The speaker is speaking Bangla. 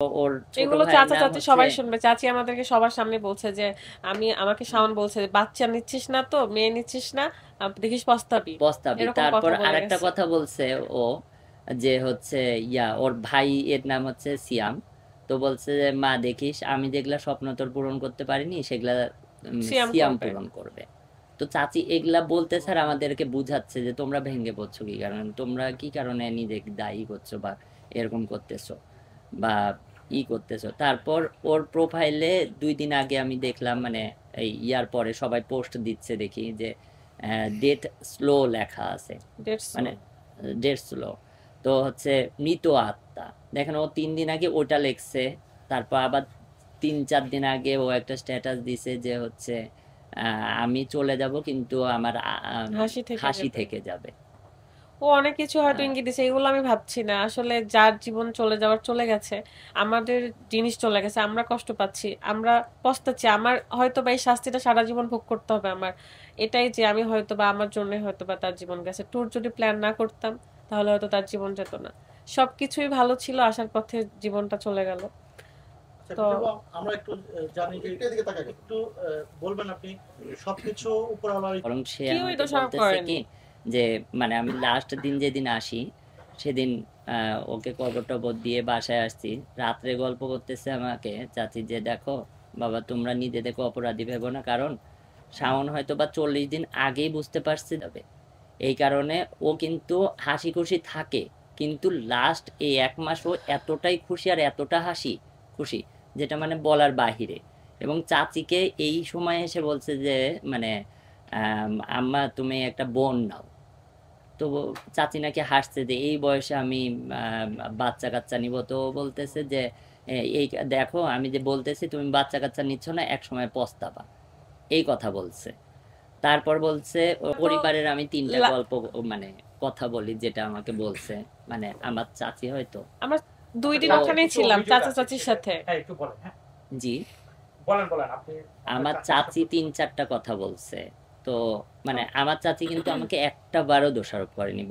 ওর ছোট এগুলো ভাইয়ের চাচা নাম চাচি হচ্ছে সবাই শুনবে, চাচি আমাদেরকে সবার সামনে বলছে যে আমাকে শাওন বলছে যে, বাচ্চা নিচ্ছিস না তো, মেয়ে নিচ্ছিস না, দেখিস পস্তাবি। প্রস্তাবই। এরকম তারপর কথা বলে আরেকটা গেছে। কথা বলছে ও, যে হচ্ছে ওর ভাই এর নাম হচ্ছে সিয়াম। তো বলছে যে মা দেখিস, আমি যেগুলা স্বপ্ন তোর পূরণ করতে পারিনি সেগুলা সিয়াম সিয়াম করবে। পূরণ করবে। তো চাচি এগুলা বলতে স্যার আমাদেরকে বুঝাচ্ছে যে তোমরা ভেঙে পড়ছো কি কারণে, তোমরা কি কারণে নিজেকে দায়ী করছো বা এরকম করতেছো বা করতেছো। তারপর ওর প্রোফাইলে 2 দিন আগে আমি দেখলাম, মানে এই ইয়ার পরে সবাই পোস্ট দিচ্ছে দেখি যে ডেট স্লো লেখা আছে, দ্যাটস মানে অল। Date slow. তো হচ্ছে মৃত আত্মা। দেখেন ও 3 দিন আগে ওটা লেখছে। তারপর আবার 3-4 দিন আগে ও একটা স্ট্যাটাস দিছে যে হচ্ছে আমি চলে যাব কিন্তু আমার হাসি থেকে হাসি যাবে। থেকে যাবে। ও অনেক কিছু হয়তো ইঙ্গিত দিছে, এগুলো আমি ভাবছি না। আসলে যার জীবন চলে যাওয়ার চলে গেছে, আমাদের জিনিস চলে গেছে, আমরা কষ্ট পাচ্ছি, আমরা পস্তাচ্ছি। আমার হয়তো বা এই শাস্তিটা সারা জীবন ভোগ করতে হবে আমার। এটাই যে আমি হয়তো বা আমার জন্য হয়তো বা তার জীবন গেছে। ট্যুর যদি প্ল্যান না করতাম তাহলে হয়তো তার জীবন যেত না। সবকিছুই ভালো ছিল, আসার পথে জীবনটা চলে গেল। আচ্ছা তো বিপ্লব, আমরা একটু জানি যে এদিকে তাকাই একটু বলবেন আপনি সবকিছু উপরওয়ালা। বরং সে কেউই আমাকে দোষারোপ বলতেছে কি করেনি। যে, মানে আমি লাস্ট দিন যেদিন আসি সেদিন ওকে কবর টবর দিয়ে বাসায় আসছি। রাত্রে গল্প করতেছে আমাকে চাচি যে দেখো বাবা, তোমরা নিজেদেরকে অপরাধী ভেবো না, কারণ শাওন হয়তো বা 40 দিন আগেই বুঝতে পারছে যাবে। এই কারণে ও কিন্তু হাসি খুশি থাকে, কিন্তু লাস্ট এই 1 মাস ও এতটাই খুশি আর এতটা হাসি খুশি, যেটা মানে বলার বাহিরে। এবং চাচিকে এই সময় এসে বলছে যে, মানে আম্মা তুমি একটা বোন নাও। তো চাচি নাকি হাসছে যে এই বয়সে আমি বাচ্চা কাচ্চা নিব। তো ও বলতেছে যে এই দেখো আমি যে বলতেছি তুমি বাচ্চা কাচ্চা নিচ্ছ না, এক সময় পস্তাবা, এই কথা বলছে। তারপর বলছে ও তো পরিবারের আমি 3টা লা- গল্প মানে কথা বলি, যেটা আমাকে বলছে, মানে আমার চাচি হয়তো। আমরা দুই আচ্ছা দিন তো চাচার ওখানেই কিছু ছিলাম অভিযোগ চাচা আছে চাচির সেটা, সাথে। হ্যাঁ একটু বলেন, হ্যাঁ জি, বলেন বলেন আপনি আপনার আমার চাচি চাচি সম্পর্কে। 3-4টা কথা বলছে। তো মানে আমার চাচি কিন্তু আমাকে একটা বারও দোষারোপ করেনি।